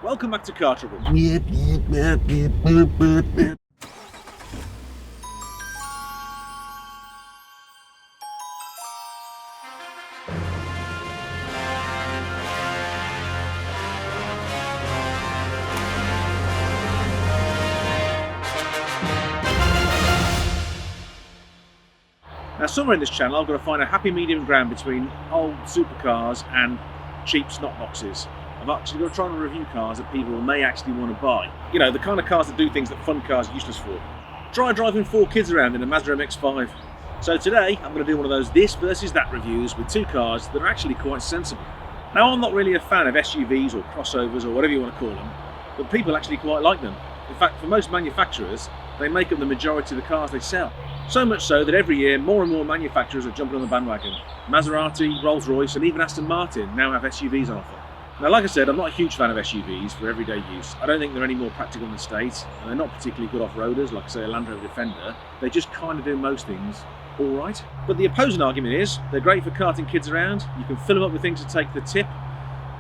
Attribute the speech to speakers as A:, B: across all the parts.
A: Welcome back to Car Trouble. Now, somewhere in this channel I've got to find a happy medium ground between old supercars and cheap snot boxes. I've actually got to try and review cars that people may actually want to buy. You know, the kind of cars that do things that fun cars are useless for. Try driving 4 kids around in a Mazda MX-5. So today I'm going to do one of those this versus that reviews with 2 cars that are actually quite sensible. Now, I'm not really a fan of SUVs or crossovers or whatever you want to call them, but people actually quite like them. In fact, for most manufacturers, they make up the majority of the cars they sell. So much so that every year more and more manufacturers are jumping on the bandwagon. Maserati, Rolls-Royce and even Aston Martin now have SUVs on offer. Now, like I said, I'm not a huge fan of SUVs for everyday use. I don't think they're any more practical in the States, and they're not particularly good off-roaders, like say a Land Rover Defender. They just kind of do most things all right. But the opposing argument is, they're great for carting kids around. You can fill them up with things to take the tip.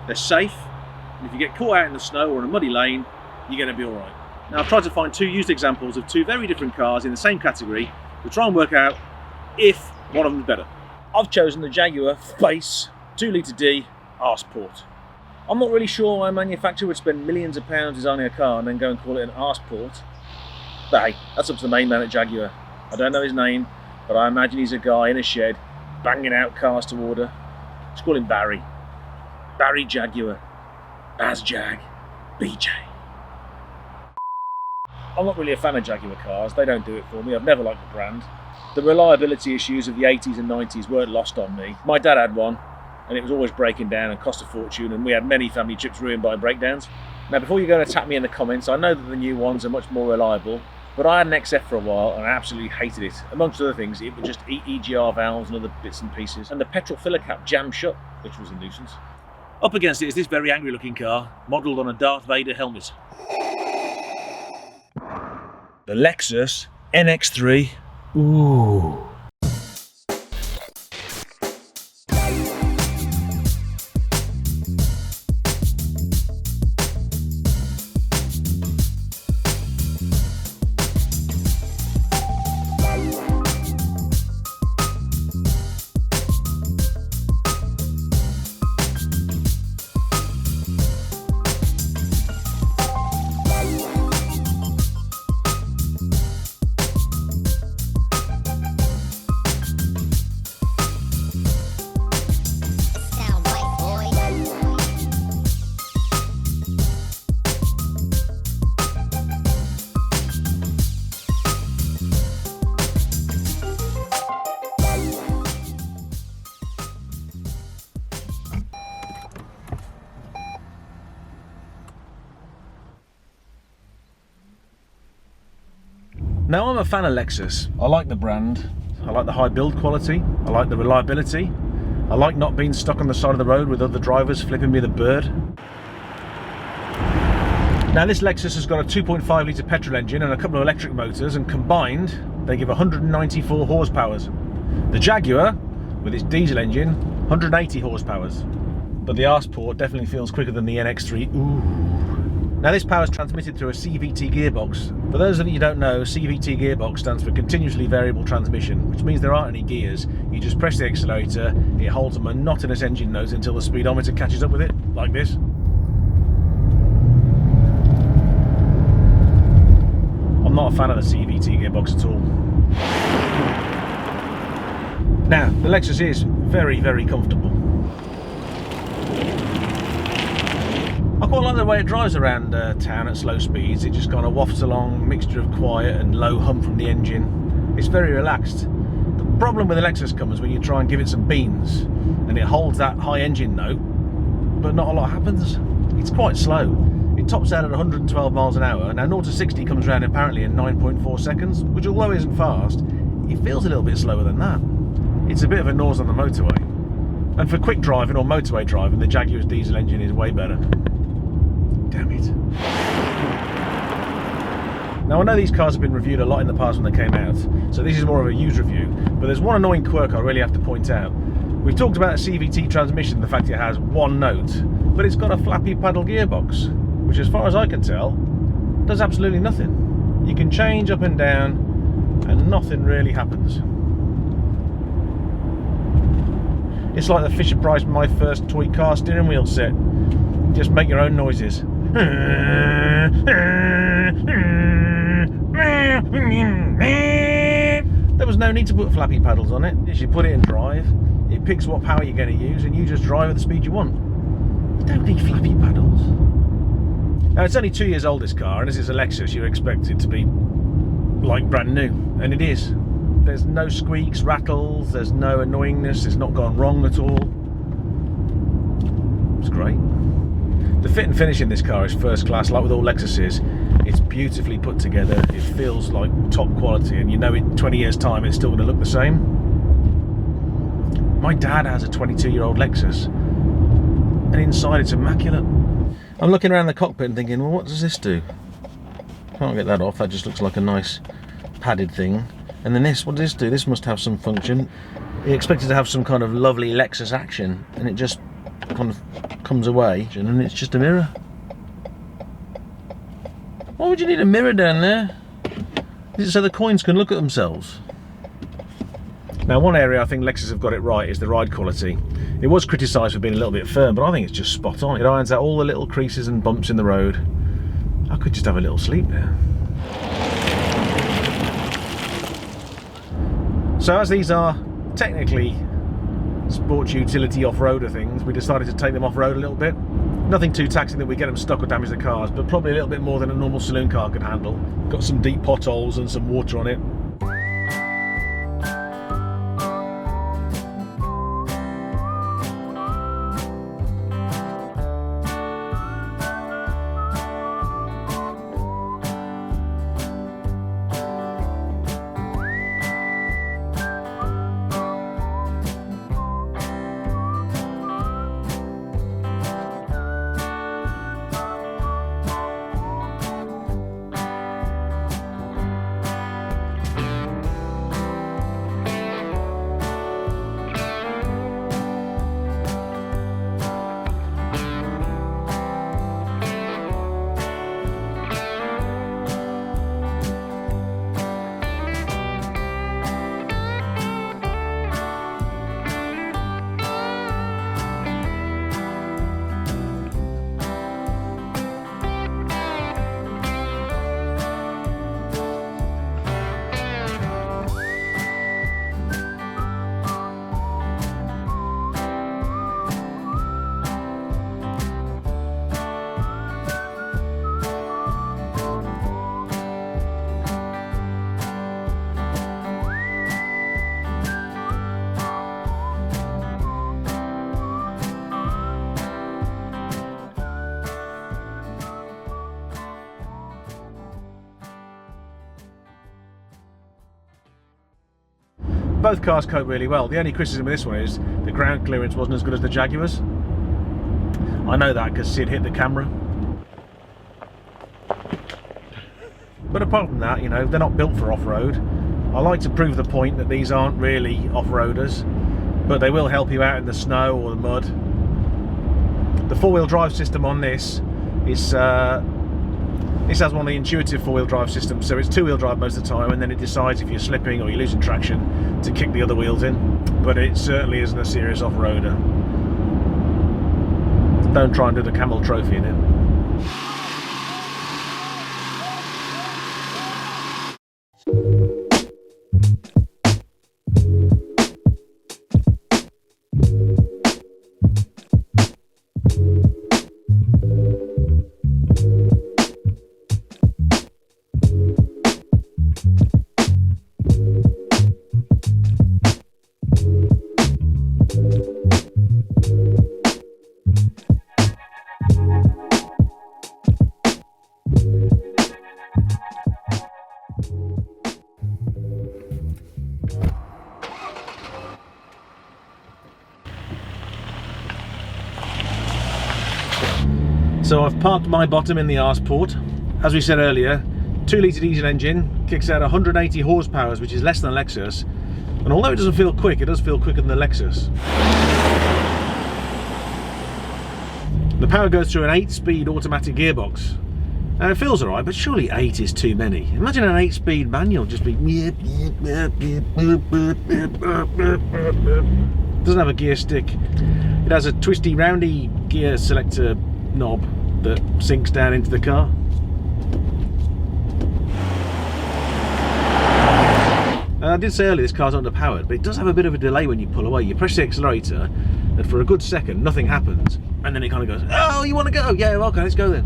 A: They're safe, and if you get caught out in the snow or in a muddy lane, you're going to be all right. Now, I've tried to find 2 used examples of 2 very different cars in the same category to try and work out if one of them is better. I've chosen the Jaguar F-Pace 2 D Arse-Port. I'm not really sure why a manufacturer would spend millions of pounds designing a car and then go and call it an Arse-Port. But hey, that's up to the main man at Jaguar. I don't know his name, but I imagine he's a guy in a shed banging out cars to order. Let's call him Barry. Barry Jaguar. Baz Jag. BJ. I'm not really a fan of Jaguar cars. They don't do it for me. I've never liked the brand. The reliability issues of the 80s and 90s weren't lost on me. My dad had one, and it was always breaking down and cost a fortune, and we had many family trips ruined by breakdowns. Now, before you go and attack me in the comments, I know that the new ones are much more reliable, but I had an XF for a while and I absolutely hated it. Amongst other things, it would just eat EGR valves and other bits and pieces, and the petrol filler cap jammed shut, which was a nuisance. Up against it is this very angry looking car, modelled on a Darth Vader helmet. The Lexus NX3. Ooh. Now, I'm a fan of Lexus. I like the brand, I like the high build quality, I like the reliability, I like not being stuck on the side of the road with other drivers flipping me the bird. Now, this Lexus has got a 2.5 litre petrol engine and a couple of electric motors, and combined they give 194 horsepowers. The Jaguar, with its diesel engine, 180 horsepowers. But the Arse-Port definitely feels quicker than the NX3. Ooh. Now, this power is transmitted through a CVT gearbox. For those of you who don't know, CVT gearbox stands for continuously variable transmission, which means there aren't any gears. You just press the accelerator, it holds a monotonous engine note until the speedometer catches up with it, like this. I'm not a fan of the CVT gearbox at all. Now, the Lexus is very, very comfortable. I quite like the way it drives around town at slow speeds. It just kind of wafts along, mixture of quiet and low hum from the engine. It's very relaxed. The problem with the Lexus comes when you try and give it some beans and it holds that high engine note, but not a lot happens. It's quite slow. It tops out at 112 miles an hour. Now, 0 to 60 comes around apparently in 9.4 seconds, which, although isn't fast, it feels a little bit slower than that. It's a bit of a nose on the motorway. And for quick driving or motorway driving, the Jaguar's diesel engine is way better. Damn it. Now, I know these cars have been reviewed a lot in the past when they came out, so this is more of a used review, but there's one annoying quirk I really have to point out. We've talked about the CVT transmission, the fact it has one note, but it's got a flappy paddle gearbox. which as far as I can tell, does absolutely nothing. You can change up and down and nothing really happens. It's like the Fisher Price My First Toy Car steering wheel set. Just make your own noises. There was no need to put flappy paddles on it. You put it in drive, it picks what power you're going to use, and you just drive at the speed you want. You don't need flappy paddles. Now, it's only 2 years old, this car, and as it's a Lexus, you expect it to be like brand new, and it is. There's no squeaks, rattles, there's no annoyingness, it's not gone wrong at all. It's great. The fit and finish in this car is first class, like with all Lexuses. It's beautifully put together, it feels like top quality, and you know in 20 years time it's still going to look the same. My dad has a 22-year-old Lexus, and inside it's immaculate. I'm looking around the cockpit and thinking, well, what does this do? Can't get that off, that just looks like a nice padded thing. And then this, what does this do? This must have some function. You expect it to have some kind of lovely Lexus action, and it just kind of comes away, and it's just a mirror. Why would you need a mirror down there? Is it so the coins can look at themselves? Now, one area I think Lexus have got it right is the ride quality. It was criticised for being a little bit firm, but I think it's just spot on. It irons out all the little creases and bumps in the road. I could just have a little sleep there. So as these are technically sports utility off-roader things, we decided to take them off-road a little bit. Nothing too taxing that we get them stuck or damage the cars, but probably a little bit more than a normal saloon car could handle. Got some deep potholes and some water on it. Both cars cope really well. The only criticism of this one is the ground clearance wasn't as good as the Jaguars. I know that because Sid hit the camera. But apart from that, you know, they're not built for off-road. I like to prove the point that these aren't really off-roaders, but they will help you out in the snow or the mud. The four-wheel drive system on this is this has one of the intuitive four-wheel drive systems, so it's two-wheel drive most of the time, and then it decides if you're slipping or you're losing traction to kick the other wheels in. But it certainly isn't a serious off-roader. Don't try and do the camel trophy in it. So I've parked my bottom in the arse port. As we said earlier, 2-litre diesel engine, kicks out 180 horsepower, which is less than a Lexus. And although it doesn't feel quick, it does feel quicker than the Lexus. The power goes through an 8-speed automatic gearbox. And it feels alright, but surely 8 is too many. Imagine an 8-speed manual just be... Doesn't have a gear stick. It has a twisty, roundy gear selector knob that sinks down into the car. I did say earlier this car's underpowered, but it does have a bit of a delay when you pull away. You press the accelerator, and for a good second, nothing happens. And then it kind of goes, oh, you want to go? Yeah, okay, let's go then.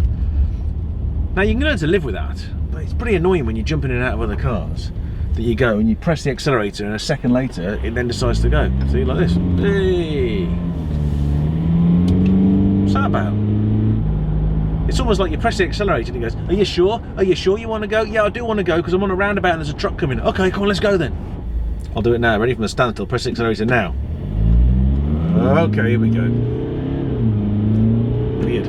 A: Now, you can learn to live with that, but it's pretty annoying when you're jumping in and out of other cars that you go and you press the accelerator, and a second later, it then decides to go. See, like this. Hey. What's that about? It's almost like you press the accelerator and it goes, are you sure? Are you sure you want to go? Yeah, I do want to go because I'm on a roundabout and there's a truck coming. Okay, come on, let's go then. I'll do it now. Ready from the standstill. Press the accelerator now. Okay, here we go. Weird.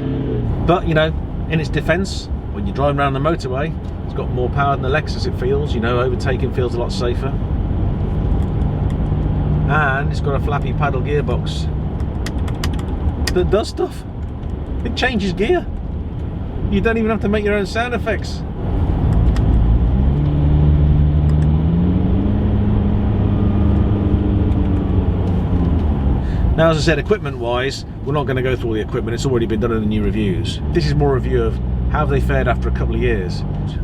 A: But, you know, in its defence, when you're driving around the motorway, it's got more power than the Lexus, it feels. You know, overtaking feels a lot safer. And it's got a flappy paddle gearbox that does stuff. It changes gear. You don't even have to make your own sound effects. Now, as I said, equipment wise, we're not going to go through all the equipment. It's already been done in the new reviews. This is more a review of how have they fared after a couple of years.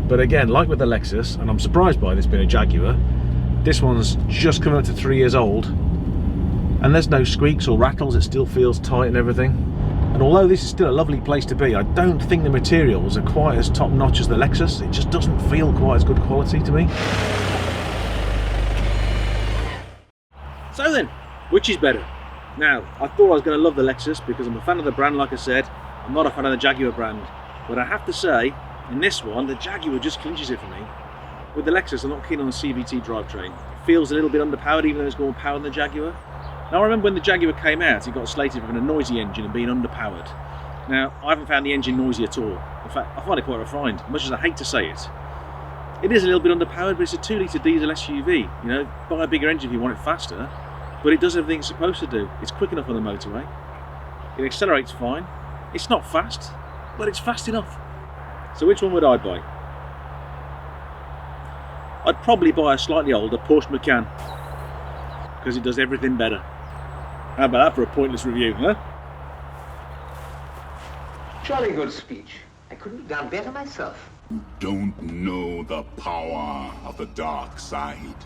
A: But again, like with the Lexus, and I'm surprised by this being a Jaguar, this one's just coming up to 3 years old, and there's no squeaks or rattles. It still feels tight and everything. And although this is still a lovely place to be, I don't think the materials are quite as top notch as the Lexus. It just doesn't feel quite as good quality to me. So then, which is better? Now, I thought I was going to love the Lexus because I'm a fan of the brand, like I said. I'm not a fan of the Jaguar brand. But I have to say, in this one, the Jaguar just clinches it for me. With the Lexus, I'm not keen on the CVT drivetrain. It feels a little bit underpowered, even though it's got more power than the Jaguar. Now, I remember when the Jaguar came out, it got slated for having a noisy engine and being underpowered. Now, I haven't found the engine noisy at all. In fact, I find it quite refined, much as I hate to say it. It is a little bit underpowered, but it's a 2-litre diesel SUV. You know, buy a bigger engine if you want it faster, but it does everything it's supposed to do. It's quick enough on the motorway. It accelerates fine. It's not fast, but it's fast enough. So which one would I buy? I'd probably buy a slightly older Porsche Macan, because it does everything better. How about that for a pointless review, huh?
B: Jolly good speech. I couldn't have done better myself.
C: You don't know the power of the dark side.